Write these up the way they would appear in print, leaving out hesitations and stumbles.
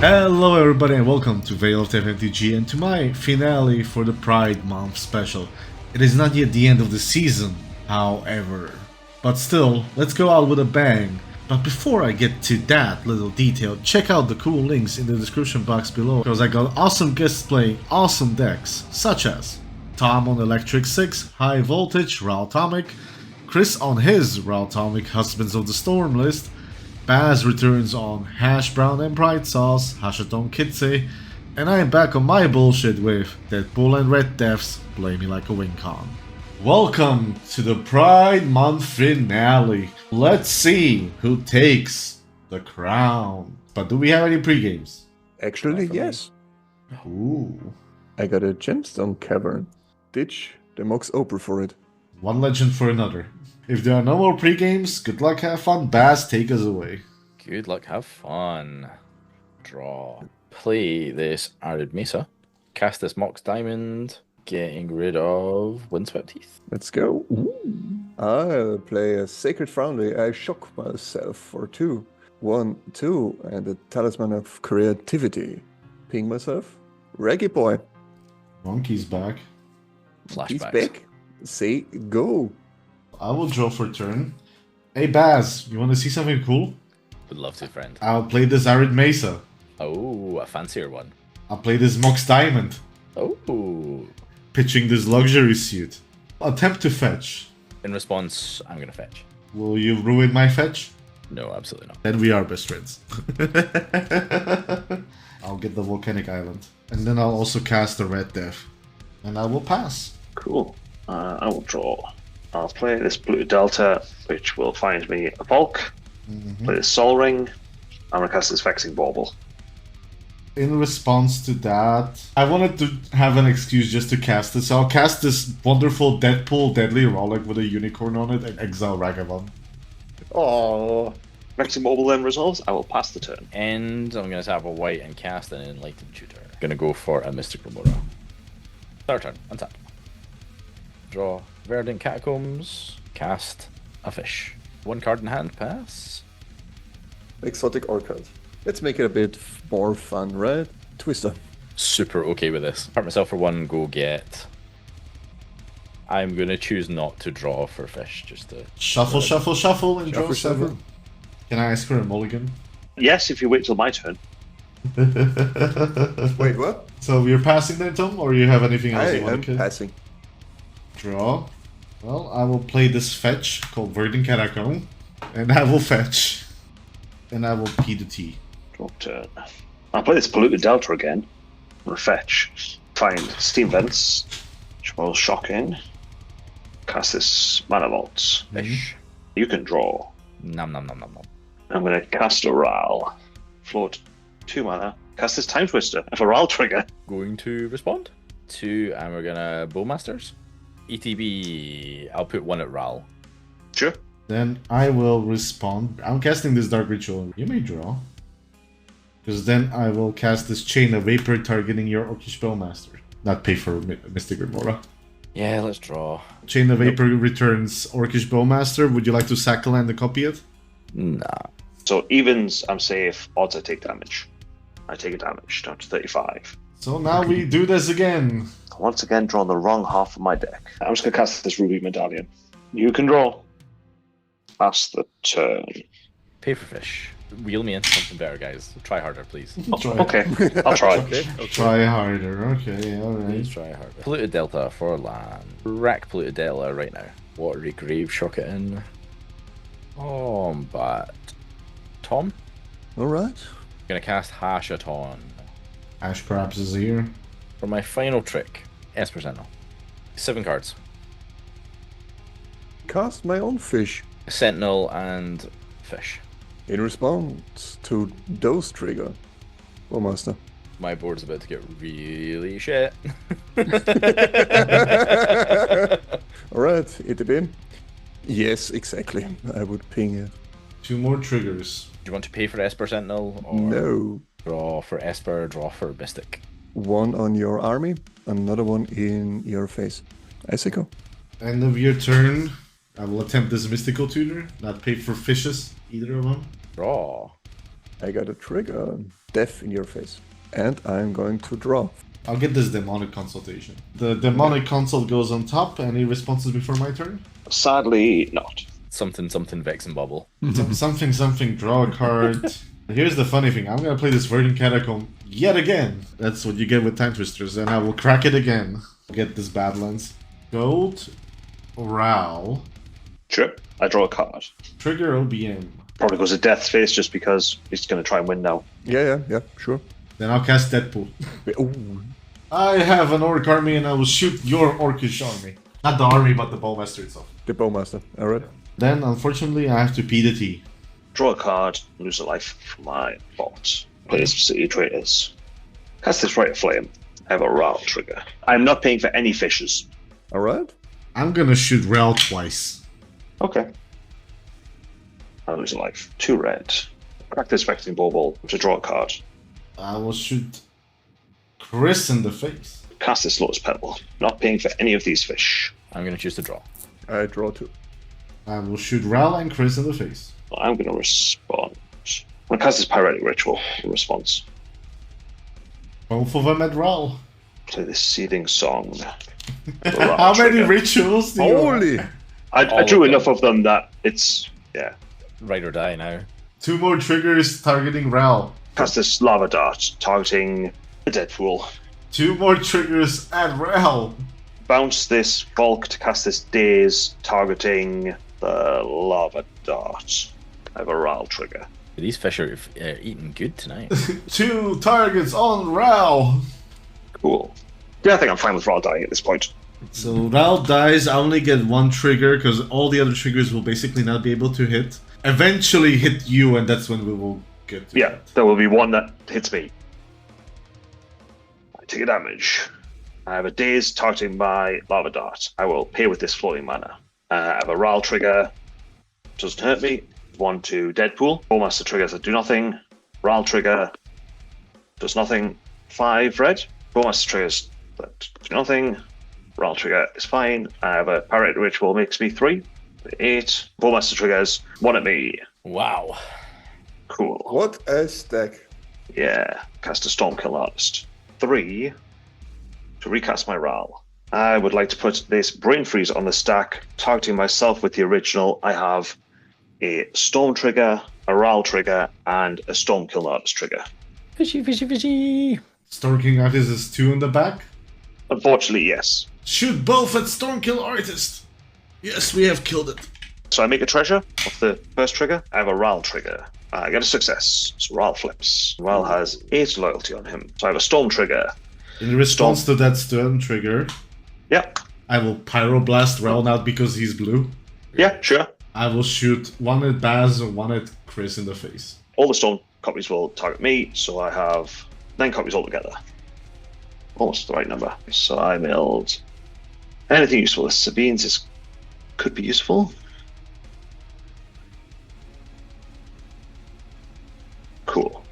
Hello everybody and welcome to Veil of FMTG and to my finale for the Pride Month special. It is not yet the end of the season, however. But still, let's go out with a bang. But before I get to that little detail, check out the cool links in the description box below, because I got awesome guests playing awesome decks, such as Tom on Electric 6, High Voltage, Atomic, Chris on his Atomic Husbands of the Storm list, Baz returns on Hash Brown and Pride Sauce, Hashaton Kitse, and I am back on my bullshit with Deadpool and Red Deaths, Play Me Like a Wincon. Welcome to the Pride Month finale. Let's see who takes the crown. But do we have any pre-games? Actually, yes. Ooh. I got a gemstone cavern. Ditch the Mox Opal for it. One legend for another. If there are no more pre-games, good luck, have fun. Baz, take us away. Good luck, have fun. Draw. Play this Arid Mesa. Cast this Mox Diamond. Getting rid of Windswept Heath. Let's go. Ooh. I'll play a Sacred Foundry. I shock myself for 2. 1, 2, and the Talisman of Creativity. Ping myself. Reggae Boy. Monkey's back. Flashbacks. He's back. Say go. I will draw for turn. Hey Baz, you want to see something cool? Would love to, friend. I'll play this Arid Mesa. Oh, a fancier one. I'll play this Mox Diamond. Oh. Pitching this luxury suit. Attempt to fetch. In response, I'm gonna fetch. Will you ruin my fetch? No, absolutely not. Then we are best friends. I'll get the Volcanic Island. And then I'll also cast the Red Death. And I will pass. Cool. I will draw. I'll play this Blue Delta, which will find me a Volk. Play this Sol Ring. I'm going to cast this Vexing Bauble. In response to that, I wanted to have an excuse just to cast it. So I'll cast this wonderful Deadpool Deadly Relic with a unicorn on it and exile Ragavan. Oh. Vexing Bauble then resolves. I will pass the turn. And I'm gonna tap a white and cast an Enlightened Tutor. Gonna go for a Mystic Remora. Third turn, untap. Draw Verdant Catacombs. Cast a fish. 1 card in hand, pass. Exotic Orchid. Let's make it a bit more fun, right? Twister. Super okay with this. Part myself for 1, go get. I'm gonna choose not to draw for fish, just to Shuffle, shuffle, shuffle, and draw Shuffle, 7. Can I ask for a mulligan? Yes, if you wait till my turn. Wait, what? So you're passing then, Tom, or you have anything else I you want am to passing. draw? Well, I will play this fetch called Verdant Catacomb, and I will fetch, and I will P the T. Draw turn. I'll play this Polluted Delta again. I'm going to fetch. Find Steam Vents, which will shock in. Cast this Mana Vault. fish. You can draw. Nom nom nom nom nom. I'm going to cast a Ral. Float 2 mana. Cast this Time Twister. If a Ral trigger. Going to respond. 2, and we're gonna Bowmasters. ETB, I'll put 1 at Ral. Sure. Then I will respond. I'm casting this Dark Ritual. You may draw. Because then I will cast this Chain of Vapor targeting your Orcish Spellmaster. Not pay for Mystic Remora. Yeah, let's draw. Chain of Vapor returns Orcish Bowmaster. Would you like to sack a land and copy it? Nah. So evens, I'm safe. Odds, I take damage. I take a damage down to 35. So now we do this again. Once again, draw the wrong half of my deck. I'm just going to cast this Ruby Medallion. You can draw. Pass the turn. Pay for fish. Wheel me into something better, guys. Try harder, please. Okay, I'll try. Try harder. Okay, alright. Please try harder. Polluted Delta for land. Rack Polluted Delta right now. Watery Grave, shock it in. But Tom? Alright. Gonna cast Hashaton. Ash Perhaps is here. For my final trick, Esper Sentinel. 7 cards. Cast my own fish. Sentinel and fish. In response to Dose Trigger. Oh, Master. My board's about to get really shit. Alright, hit it in. Yes, exactly. I would ping it. 2 more triggers. Do you want to pay for Esper Sentinel? Or No. Draw for Esper, draw for Mystic. 1 on your army, another one in your face. Icicle. End of your turn. I will attempt this mystical tutor. Not pay for fishes, either of them. Draw. I got a trigger. Death in your face. And I'm going to draw. I'll get this demonic consultation. The demonic consult goes on top. Any responses before my turn? Sadly, not. Something, Vex and Bubble. Something, draw a card. Here's the funny thing. I'm gonna play this Verdant Catacomb yet again. That's what you get with Time Twisters, and I will crack it again. Get this Badlands. Gold, Ral. Sure. I draw a card. Trigger OBM. Probably goes to Death's Face just because he's going to try and win now. Yeah, sure. Then I'll cast Deadpool. Ooh. I have an Orc army and I will shoot your Orcish army. Not the army, but the Bowmaster itself. The Bowmaster, alright. Then, unfortunately, I have to P the T. Draw a card, lose a life from my bot. Play this Eightyeightdes. Cast this Rite of Flame. I have a Ral trigger. I'm not paying for any fishes. Alright. I'm gonna shoot Rel twice. Okay. I lose a life. 2 red. Crack this Vexing Bauble to draw a card. I will shoot Chris in the face. Cast this Lotus Petal. Not paying for any of these fish. I'm going to choose to draw. I draw 2. I will shoot Ral and Chris in the face. I'm going to respond. I'm going to cast this Pyretic Ritual in response. Both of them at Ral. Play this Seething Song. How many rituals do you have? Holy! I drew enough of them that it's... yeah. Ride or die now. 2 more triggers targeting Ral. Cast this Lava Dart, targeting the Deadpool. 2 more triggers at Ral. Bounce this Bulk to cast this Daze, targeting the Lava Dart. I have a Ral trigger. These fish are eating good tonight. 2 targets on Ral. Cool. Yeah, I think I'm fine with Ral dying at this point. So Ral dies, I only get 1 trigger because all the other triggers will basically not be able to hit. Eventually hit you, and that's when we will get to Yeah, that. there will be 1 that hits me. I take a damage. I have a Daze targeting my Lava Dart. I will pay with this floating mana. I have a Ral trigger. Doesn't hurt me. 1 to Deadpool. Bowmaster triggers that do nothing. Ral trigger does nothing. 5 red. Bowmaster triggers that do nothing. Ral trigger is fine. I have a Pyretic Ritual makes me 3. 8. Bowmaster triggers 1 at me. Wow. Cool. What a stack. Yeah. Cast a Stormkill Artist. 3 to recast my Ral. I would like to put this Brain Freeze on the stack, targeting myself with the original. I have a Storm trigger, a Ral trigger, and a Stormkill Artist trigger. Fishy, fishy, fishy. Storm King Artist is 2 in the back. Unfortunately, yes. Shoot both at Stormkill Artist. Yes, we have killed it. So I make a treasure off the first trigger. I have a Ral trigger. I get a success. So Ral flips. Ral has 8 loyalty on him. So I have a Storm trigger. In response to that Storm trigger, Yep. I will Pyroblast Ral not because he's blue. Yeah, sure. I will shoot 1 at Baz and 1 at Chris in the face. All the Storm copies will target me, so I have 9 copies altogether. Almost the right number. So I milled anything useful. Sabines could be useful. Cool.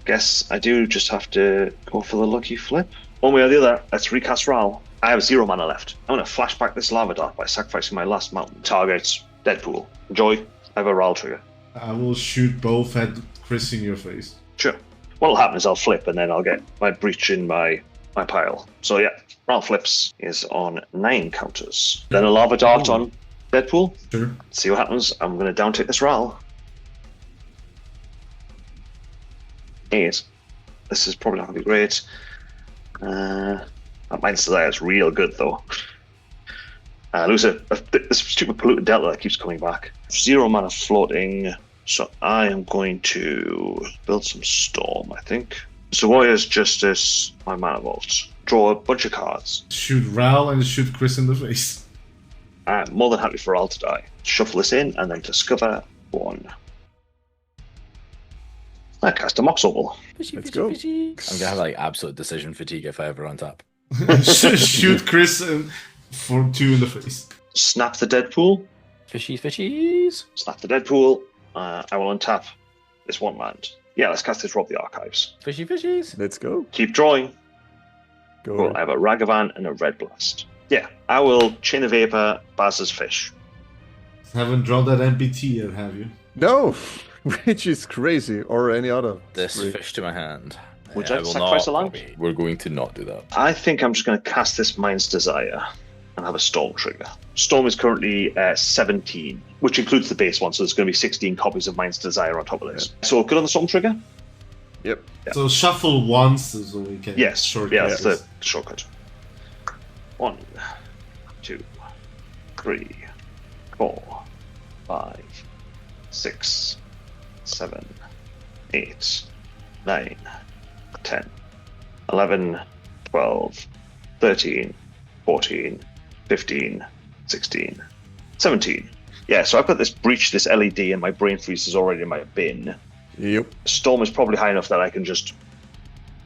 Guess I do just have to go for the lucky flip. One way or the other, let's recast Ral. I have 0 mana left. I'm going to flashback this Lava Dart by sacrificing my last mountain. Targets Deadpool. Enjoy. I have a Ral trigger. I will shoot both at Chris in your face. Sure. What'll happen is I'll flip and then I'll get my breach in my pile. So yeah, Ral flips is on 9 counters. Then a Lava Dart on Deadpool. Sure. See what happens. I'm going to down take this Ral. 8. This is probably not going to be great. That Mind's Desire is real good though. Lose this stupid polluted delta that keeps coming back. 0 mana floating. So I am going to build some Storm, I think. So Warrior's Justice, my Mana Vault. Draw a bunch of cards. Shoot Ral and shoot Chris in the face. I'm more than happy for Ral to die. Shuffle this in and then discover 1. I cast a Mox Opal. Fishy, Let's fishy, go. fishy. I'm gonna have like absolute decision fatigue if I ever on tap. Shoot Chris for 2 in the face. Snap the Deadpool. Fishies, fishies. Snap the Deadpool. I will untap this 1 land. Yeah, let's cast this Rob the Archives. Fishy, fishies. Let's go. Keep drawing. Go. Cool. I have a Ragavan and a Red Blast. Yeah, I will Chain of Vapor Baz's fish. Haven't drawn that MPT yet, have you? No, which is crazy, or any other. This three. fish to my hand. Would I you will sacrifice not a land? copy. We're going to not do that. I think I'm just going to cast this Mind's Desire and have a Storm trigger. Storm is currently 17, which includes the base one, so there's going to be 16 copies of Mind's Desire on top of this. So good on the Storm trigger? Yep. Yeah. So shuffle once so we can Yes, shortcut yeah, that's this. the shortcut. 1, 2, 3, 4, 5, 6, 7, 8, 9, 10, 11, 12, 13, 14, 15, 16, 17. Yeah, so I've got this breach, this LED, and my Brain Freeze is already in my bin. Yep. Storm is probably high enough that I can just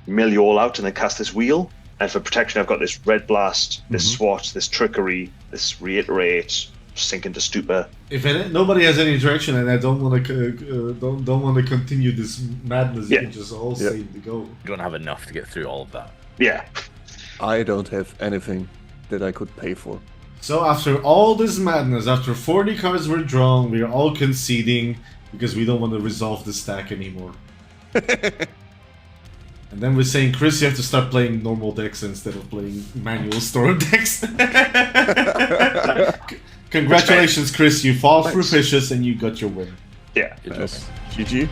mill you all out and then cast this wheel. And for protection, I've got this Red Blast, this Swat, this Trickery, this Reiterate, Sink into Stupor. If nobody has any interaction and I don't want to don't want to continue this madness, you can just all say to go. You don't have enough to get through all of that. Yeah. I don't have anything that I could pay for. So after all this madness, after 40 cards were drawn, we are all conceding because we don't want to resolve the stack anymore. And then we're saying, Chris, you have to start playing normal decks instead of playing manual storm decks. Congratulations, Chris. You fall through fishes and you got your win. Yeah. Good job. GG.